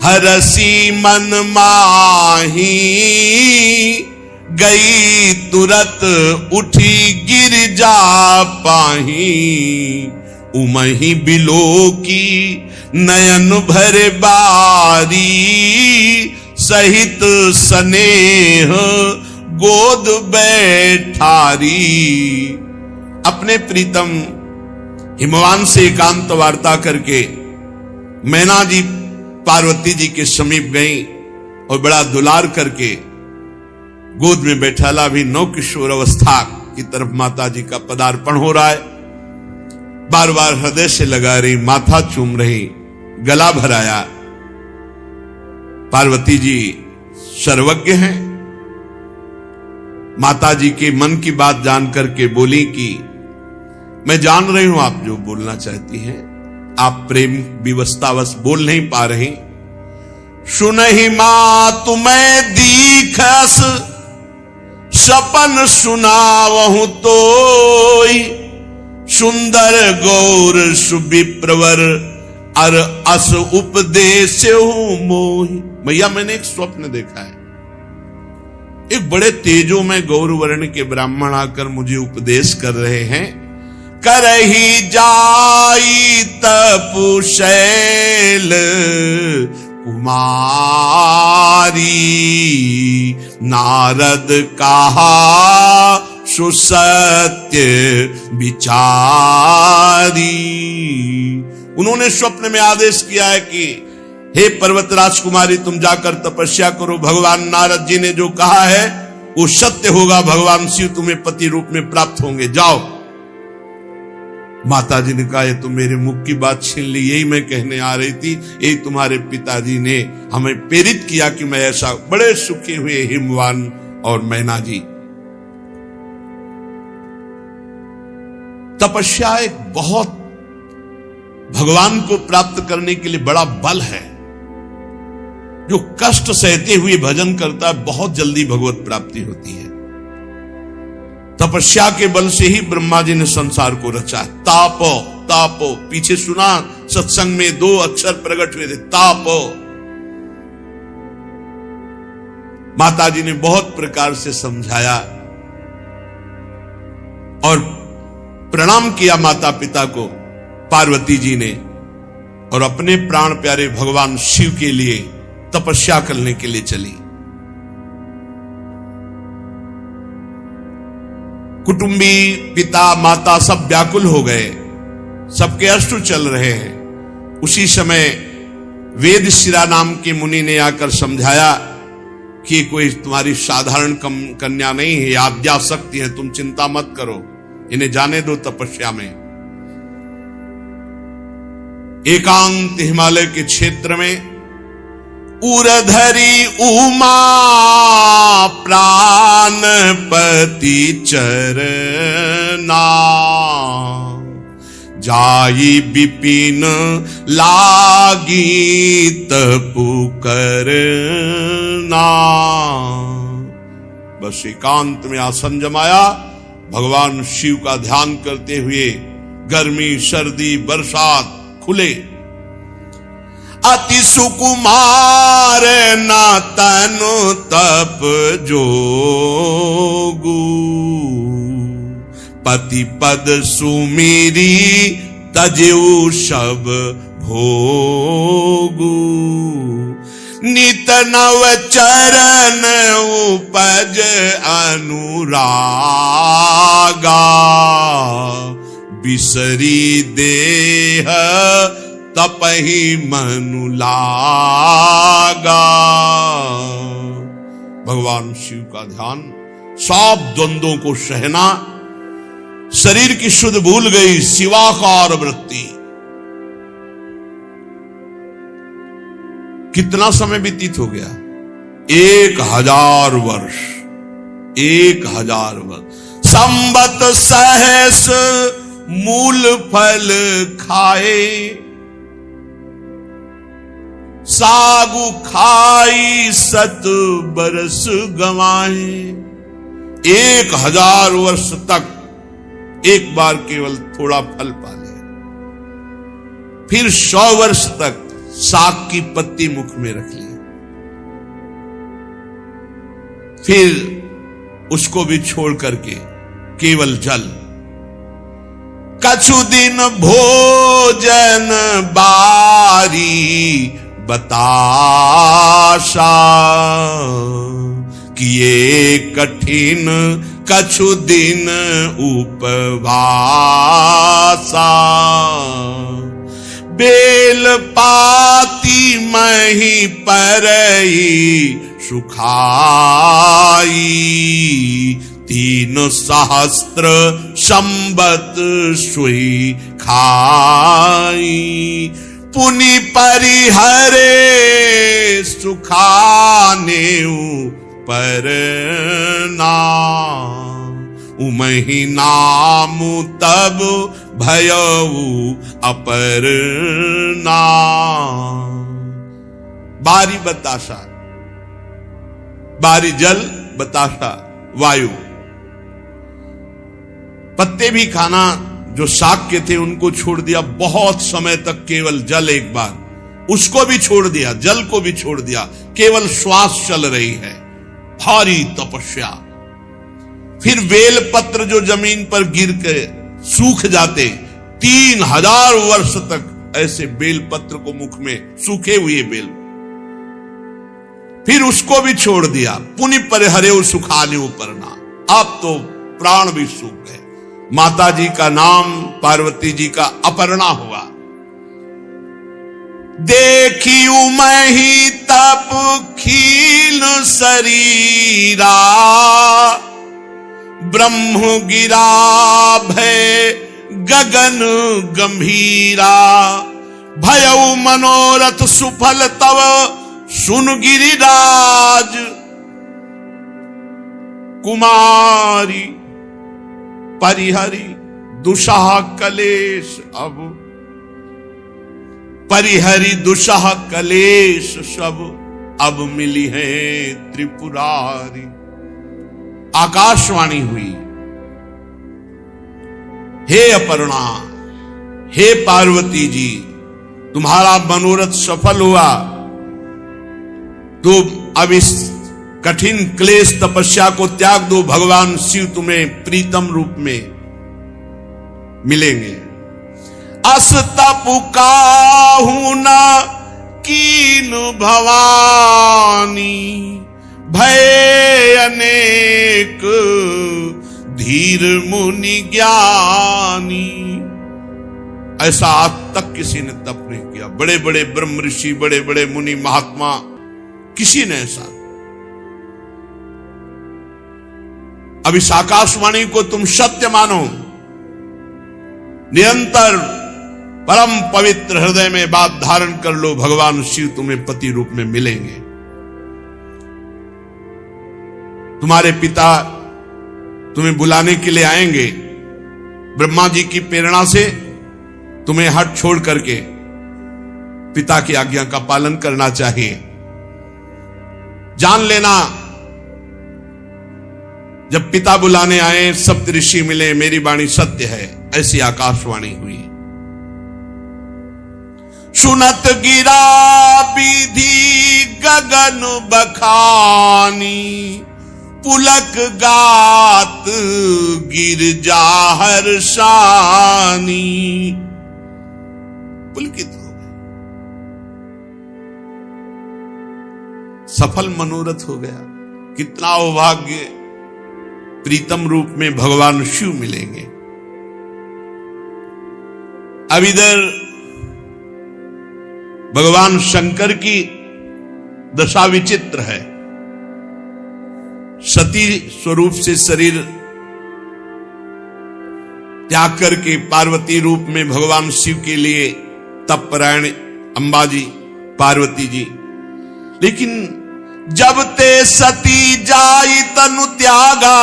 हरसी मन माही, गई तुरत उठी गिर जा पाही। उमही बिलो की नयन भरे बारी, सहित स्नेह गोद बैठारी। अपने प्रीतम हिमवान से एकांत वार्ता करके मैना जी पार्वती जी के समीप गई और बड़ा दुलार करके गोद में बैठाला। भी नौ किशोर अवस्था की तरफ माता जी का पदार्पण हो रहा है। बार बार हृदय से लगा रही, माथा चूम रही, गला भराया। पार्वती जी सर्वज्ञ हैं। माता जी के मन की बात जान करके बोली कि मैं जान रही हूं आप जो बोलना चाहती हैं, आप प्रेम विवशतावश बोल नहीं पा रही। सुनहि मां तुम्हें दीखस, सपन सुनावहु तोई। सुंदर गौर सुविप्रवर, अर अस उपदेश मोहि। भैया मैंने एक स्वप्न देखा है, एक बड़े तेजो में गौर वर्ण के ब्राह्मण आकर मुझे उपदेश कर रहे हैं। करही जाई तपुशैल कुमारी, नारद कहा सुसत्य विचारी। उन्होंने स्वप्न में आदेश किया है कि हे पर्वत राजकुमारी, तुम जाकर तपस्या करो। भगवान नारद जी ने जो कहा है वो सत्य होगा। भगवान शिव तुम्हें पति रूप में प्राप्त होंगे, जाओ। माता जी ने कहा, ये तो मेरे मुख की बात छीन ली, यही मैं कहने आ रही थी। यही तुम्हारे पिताजी ने हमें प्रेरित किया कि मैं ऐसा। बड़े सुखी हुए हिमवान और मैना जी। तपस्या एक बहुत भगवान को प्राप्त करने के लिए बड़ा बल है। जो कष्ट सहते हुए भजन करता है, बहुत जल्दी भगवत प्राप्ति होती है। तपस्या के बल से ही ब्रह्मा जी ने संसार को रचा। तापो तापो, पीछे सुना सत्संग में 2 अक्षर प्रकट हुए थे, तापो। माता जी ने बहुत प्रकार से समझाया और प्रणाम किया माता पिता को पार्वती जी ने, और अपने प्राण प्यारे भगवान शिव के लिए तपस्या करने के लिए चली। कुटुंबी पिता माता सब व्याकुल हो गए, सबके अश्रु चल रहे हैं। उसी समय वेद शिरा नाम के मुनि ने आकर समझाया कि कोई तुम्हारी साधारण कन्या नहीं है, आद्या शक्ति है, तुम चिंता मत करो, इन्हें जाने दो तपस्या में। एकांत हिमालय के क्षेत्र में उरधरी उमा प्राणपति चरना, जाई विपिन लागी तपु करना। बस एकांत में आसन जमाया, भगवान शिव का ध्यान करते हुए गर्मी सर्दी बरसात खुले। अति सुकुमार न तनु तप जोगु, पति पद सुमिरी तजेउ सब भोगु। नित नव चरण उपज अनुरागा, बिसरी देह तपहि मनु लागा। भगवान शिव का ध्यान, सब द्वंद्वों को सहना, शरीर की शुद्ध भूल गई शिवाकार वृत्ति। कितना समय व्यतीत हो गया? 1000 वर्ष। 1000 वर्ष। संबत सहस मूल फल खाए, सागु खाई सत बरस गवाए। 1000 वर्ष तक एक बार केवल थोड़ा फल पा लिया, फिर 100 वर्ष तक साग की पत्ती मुख में रख ली, फिर उसको भी छोड़ करके केवल जल। कछु दिन भोजन बारी बताशा, किए कठिन कछु दिन उपवासा। बेल पाती मही परई सुखाई, 3 सहस्त्र संबत सुई खाई। पुनि परिहरे सुखाने परना, उमहि नाम तब भयऊ अपरना। बारी बताशा, बारी जल बताशा वायु। पत्ते भी खाना जो शाक के थे उनको छोड़ दिया, बहुत समय तक केवल जल एक बार, उसको भी छोड़ दिया, जल को भी छोड़ दिया, केवल श्वास चल रही है। भारी तपस्या। फिर बेल पत्र जो जमीन पर गिर के सूख जाते, 3000 वर्ष तक ऐसे बेल पत्र को मुख में, सूखे हुए बेल, फिर उसको भी छोड़ दिया। पुनि परिहरे सुखाने उपरना। अब तो प्राण भी सूख गए। माता जी का नाम पार्वती जी का अपर्णा हुआ। देखी उमहि तप खील शरीरा, ब्रह्म गिरा भय गगन गंभीरा। भयउ मनोरथ सुफल तव सुन गिरिराज, कुमारी परिहरी दुषाह कलेश। अब परिहरी दुषाह कलेश सब, अब मिली है त्रिपुरारी। आकाशवाणी हुई, हे अपर्णा, हे पार्वती जी, तुम्हारा मनोरथ सफल हुआ, तो अब इस कठिन क्लेश तपस्या को त्याग दो, भगवान शिव तुम्हें प्रीतम रूप में मिलेंगे। अस तपु काहू न कीन भवानी, भय अनेक धीर मुनि ज्ञानी। ऐसा आज तक किसी ने तप नहीं किया। बड़े बड़े ब्रह्म ऋषि, बड़े बड़े मुनि महात्मा, किसी ने ऐसा। अब इस आकाशवाणी को तुम सत्य मानो, निरंतर परम पवित्र हृदय में बात धारण कर लो, भगवान शिव तुम्हें पति रूप में मिलेंगे। तुम्हारे पिता तुम्हें बुलाने के लिए आएंगे। ब्रह्मा जी की प्रेरणा से तुम्हें हट छोड़ करके पिता की आज्ञा का पालन करना चाहिए। जान लेना, जब पिता बुलाने आए, सप्त ऋषि मिले, मेरी वाणी सत्य है, ऐसी आकाशवाणी हुई। सुनत गिरा विधि गगन बखानी, पुलक गात गिरजा हर्षानी। पुलकित हो गए, सफल मनोरथ हो गया। कितना सौभाग्य, प्रीतम रूप में भगवान शिव मिलेंगे। अब इधर भगवान शंकर की दशा विचित्र है। सती स्वरूप से शरीर त्याग करके पार्वती रूप में भगवान शिव के लिए तपपरायण अंबाजी पार्वती जी। लेकिन जब ते सती जाई तनु त्यागा,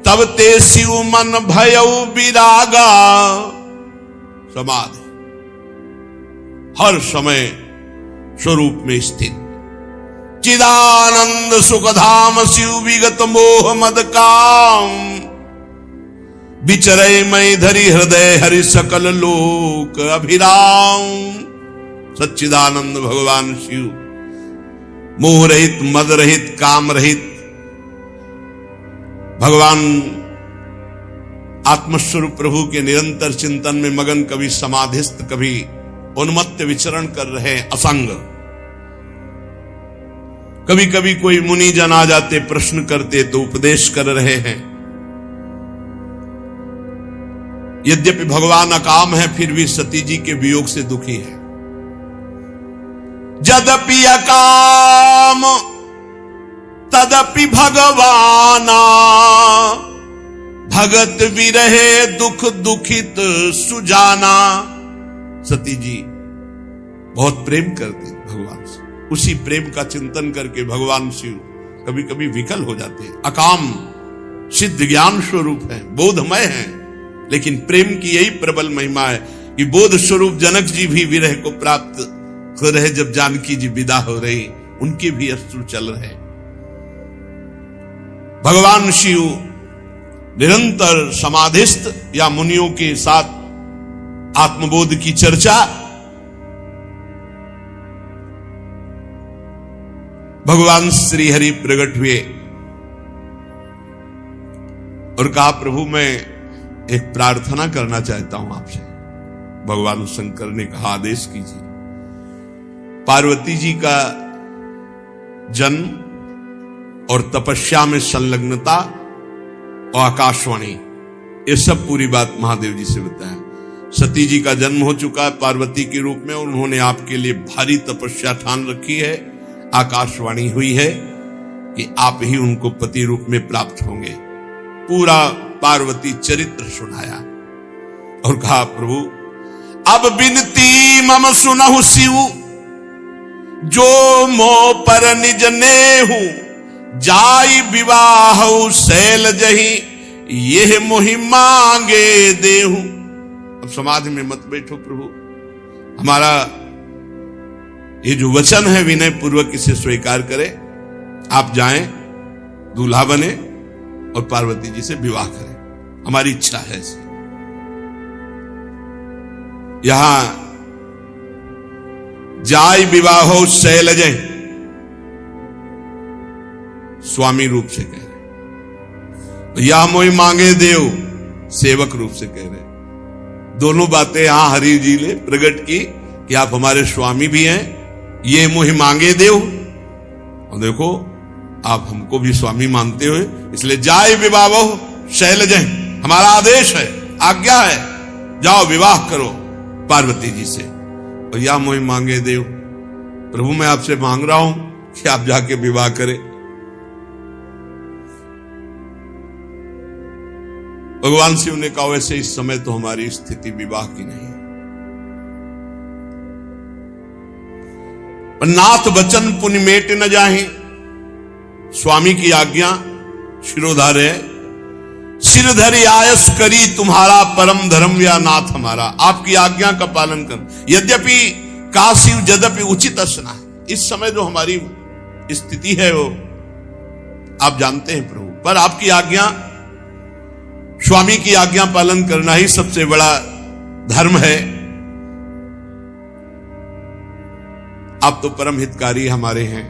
तब ते शिव मन भयउ विरागा। समाधि हर समय स्वरूप में स्थित, चिदानंद सुखधाम शिव विगत मोह मद काम। विचरय मई धरि हृदय हरि सकल लोक अभिराम। सच्चिदानंद भगवान शिव मोह रहित, मद रहित, काम रहित भगवान आत्मस्वरूप प्रभु के निरंतर चिंतन में मगन, कभी समाधिस्थ, कभी उन्मत्त विचरण कर रहे असंग। कभी कभी कोई मुनि जन आ जाते, प्रश्न करते तो उपदेश कर रहे हैं। यद्यपि भगवान अकाम है, फिर भी सती जी के वियोग से दुखी है। यद्यपि अकाम तदपि भगवाना, भगत विरहे दुख दुखित सुजाना। सती जी बहुत प्रेम करते भगवान से। उसी प्रेम का चिंतन करके भगवान शिव कभी कभी विकल हो जाते हैं। अकाम सिद्ध ज्ञान स्वरूप है, बोधमय है, लेकिन प्रेम की यही प्रबल महिमा है कि बोध स्वरूप जनक जी भी विरह को प्राप्त हो रहे। जब जानकी जी विदा हो रही, उनके भी अश्रु चल रहे। भगवान शिव निरंतर समाधिस्थ या मुनियों के साथ आत्मबोध की चर्चा। भगवान श्री हरि प्रकट हुए और कहा, प्रभु मैं एक प्रार्थना करना चाहता हूं आपसे। भगवान शंकर ने कहा, आदेश कीजिए। पार्वती जी का जन्म और तपस्या में संलग्नता और आकाशवाणी, ये सब पूरी बात महादेव जी से बताया। सती जी का जन्म हो चुका है पार्वती के रूप में, उन्होंने आपके लिए भारी तपस्या ठान रखी है। आकाशवाणी हुई है कि आप ही उनको पति रूप में प्राप्त होंगे। पूरा पार्वती चरित्र सुनाया और कहा, प्रभु अब बिनती मम सुनहु शिव, जो मो पर निज नेहु, जाई विवाह शैल जही, यह मोहि मांगे देहु। अब समाधि में मत बैठो प्रभु, हमारा ये जो वचन है विनय पूर्वक इसे स्वीकार करें। आप जाएं, दूल्हा बने और पार्वती जी से विवाह करें, हमारी इच्छा है ऐसी। यहां जाय विवाहो शैलजय स्वामी रूप से कह रहे, यह मोहि मांगे देव सेवक रूप से कह रहे। दोनों बातें यहां हरि जी ने प्रकट की कि आप हमारे स्वामी भी हैं, ये मोहि मांगे देव, और देखो आप हमको भी स्वामी मानते हुए, इसलिए जाय विवाहो शैलज हमारा आदेश है, आज्ञा है, जाओ विवाह करो पार्वती जी से। और या मोहि मांगे देव, प्रभु मैं आपसे मांग रहा हूं कि आप जाके विवाह करें। भगवान शिव ने कहा वैसे इस समय तो हमारी स्थिति विवाह की नहीं है, नाथ वचन पुण्य मेट न जाहे। स्वामी की आज्ञा शिरोधार है, सिरधरि आयस करी तुम्हारा परम धर्म या नाथ हमारा। आपकी आज्ञा का पालन कर। यद्यपि काशी यद्यपि उचित असना है, इस समय जो हमारी स्थिति है वो आप जानते हैं प्रभु, पर आपकी आज्ञा, स्वामी की आज्ञा पालन करना ही सबसे बड़ा धर्म है। आप तो परम हितकारी हमारे हैं,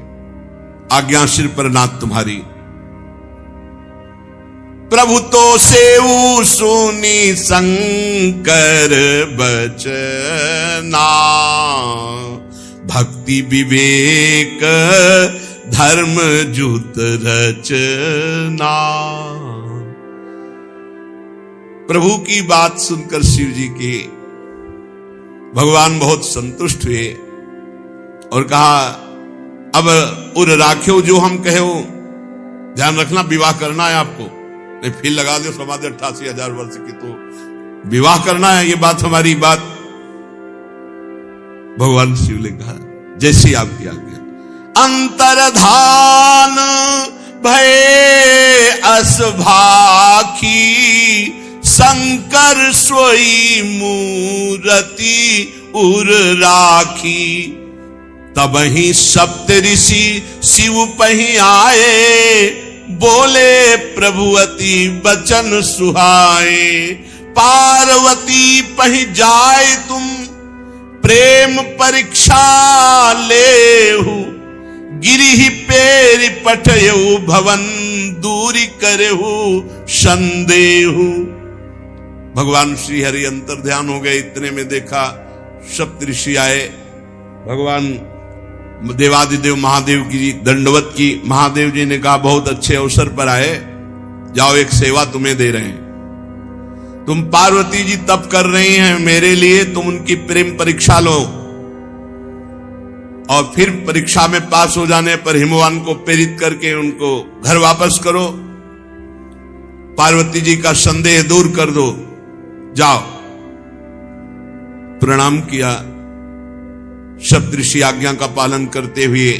आज्ञा सिर पर नाथ तुम्हारी। प्रभु तो सेऊ सुनी शंकर बचना, भक्ति विवेक धर्म जुत रचना। प्रभु की बात सुनकर शिव जी की भगवान बहुत संतुष्ट हुए और कहा अब उर राख्यो जो हम कहे हो, ध्यान रखना विवाह करना है आपको, नहीं फिर लगा दो समाधि 88,000 वर्ष की, तो विवाह करना है, ये बात हमारी बात। भगवान शिव ने कहा जैसी आपकी आज्ञा। अंतरधान भय असभाखी, शंकर सोई मूरति उर राखी। तब ही सप्त ऋषि शिव पही आए, बोले प्रभुवती बचन सुहाए। पार्वती पही जाए तुम प्रेम परीक्षा लेहु, गिरिहि पेरि पठयु भवन दूरी करेहु संदेहु। भगवान श्री हरि अंतर ध्यान हो गए। इतने में देखा सप्त ऋषि आए, भगवान देवादिदेव महादेव की दंडवत की। महादेव जी ने कहा बहुत अच्छे अवसर पर आए, जाओ एक सेवा तुम्हें दे रहे हैं। तुम पार्वती जी तप कर रही हैं मेरे लिए, तुम उनकी प्रेम परीक्षा लो और फिर परीक्षा में पास हो जाने पर हिमवान को प्रेरित करके उनको घर वापस करो, पार्वती जी का संदेह दूर कर दो। जाओ। प्रणाम किया, सप्त ऋषि आज्ञा का पालन करते हुए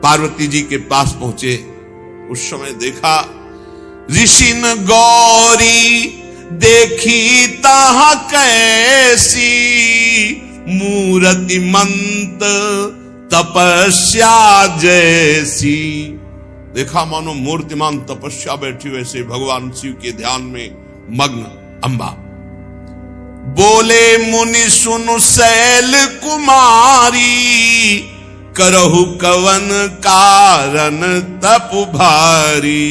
पार्वती जी के पास पहुंचे। उस समय देखा ऋषिन गौरी देखी ताहा कैसी, मूर्ति मंत तपस्या जैसी। देखा मानो मूर्तिमान तपस्या बैठी वैसे भगवान शिव के ध्यान में मग्न अंबा। बोले मुनि सुनु शैल कुमारी, करहु कवन कारण तप भारी।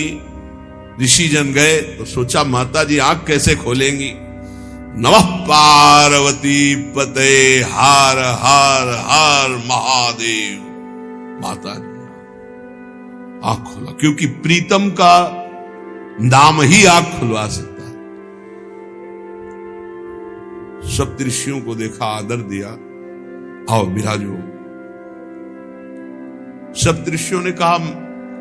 ऋषि जन गए तो सोचा माता जी आंख कैसे खोलेंगी। नमः पार्वती पते हार हार हार महादेव। माता जी आंख खोला, क्योंकि प्रीतम का नाम ही आंख खुलवा सकता है। सप्त ऋषियों को देखा, आदर दिया, आओ विराजो। सप्त ऋषियों ने कहा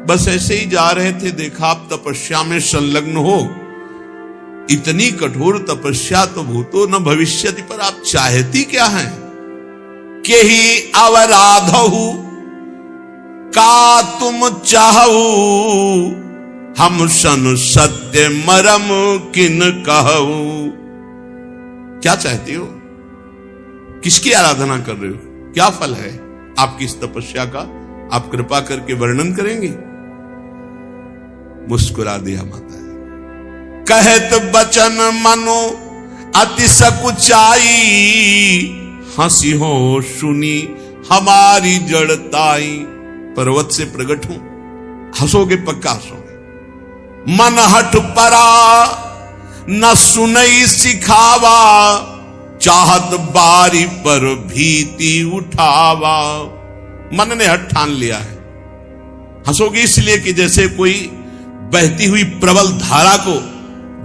बस ऐसे ही जा रहे थे, देखा आप तपस्या में संलग्न हो। इतनी कठोर तपस्या तो भूतो न भविष्यति, पर आप चाहती क्या हैं? के ही अवराधहु का तुम चाहू, हम सन सत्य मरम किन कहू। क्या चाहती हो? किसकी आराधना कर रहे हो? क्या फल है आपकी इस तपस्या का? आप कृपा करके वर्णन करेंगे? मुस्कुरा दिया माता जी। कहत बचन मनु अति सकुचाई, हंसी हो सुनी हमारी जड़ताई। पर्वत से प्रकट हूं, हंसोगे पक्का हंसोगे। मन हट परा न सुनई सिखावा, चाहत बारी पर भीति उठावा। मन ने हट ठान लिया है। हंसोगे इसलिए कि जैसे कोई बहती हुई प्रबल धारा को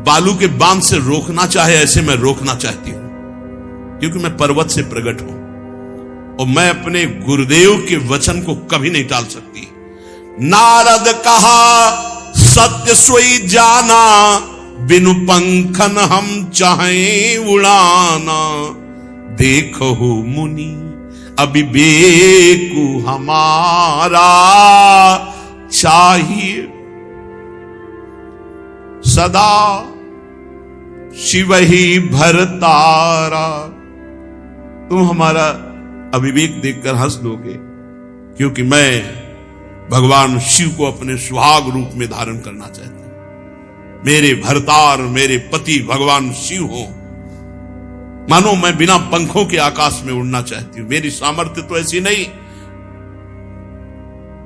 बालू के बांध से रोकना चाहे ऐसे मैं रोकना चाहती हूं, क्योंकि मैं पर्वत से प्रकट हूं और मैं अपने गुरुदेव के वचन को कभी नहीं टाल सकती। नारद कहा सत्य सोई जाना, बिनु पंखन हम चाहें उड़ाना। देखो मुनि अविवेकु हमारा, चाहिए सदा शिव ही भरतारा। तुम हमारा अविवेक देखकर हंस लोगे, क्योंकि मैं भगवान शिव को अपने सुहाग रूप में धारण करना चाहती हूं। मेरे भरतार, मेरे पति भगवान शिव हो। मानो मैं बिना पंखों के आकाश में उड़ना चाहती हूं। मेरी सामर्थ्य तो ऐसी नहीं,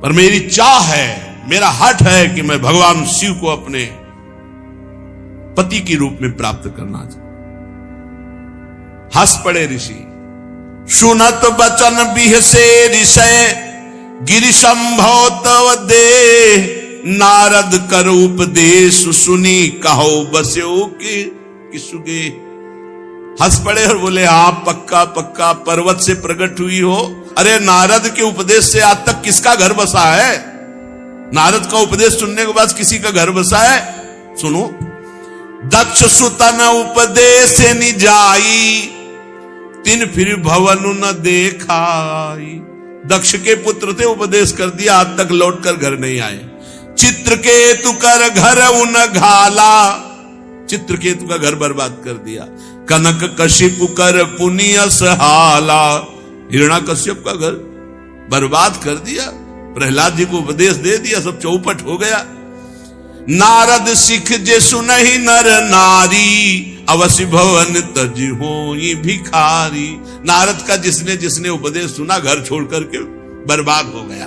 पर मेरी चाह है, मेरा हठ है कि मैं भगवान शिव को अपने पति के रूप में प्राप्त करना चाहता। हंस पड़े ऋषि। सुनत बचन बिहसे ऋषय, गिरि संभव तव दे। नारद कर उपदेश सुनी, कहो बस्यो के किसुगे। हंस पड़े और बोले हाँ पक्का पक्का पर्वत से प्रकट हुई हो। अरे नारद के उपदेश से आज तक किसका घर बसा है? नारद का उपदेश सुनने के बाद किसी का घर बसा है? सुनो। दक्ष सुतन उपदेश निजाई, तिन फिर भवन न देखाई। दक्ष के पुत्र थे, उपदेश कर दिया, आज तक लौट कर घर नहीं आए। चित्रकेतु कर घर उन घाला, चित्रकेतु का घर बर्बाद कर दिया। कनक कशिपु कर पुनिय सहाला, हिरण्याकश्यप का घर बर्बाद कर दिया। प्रहलाद जी को उपदेश दे दिया, सब चौपट हो गया। नारद सिख जे सुनहि नर नारी, अवश्य भवन तज होई भिखारी। नारद का जिसने जिसने उपदेश सुना घर छोड़ करके बर्बाद हो गया।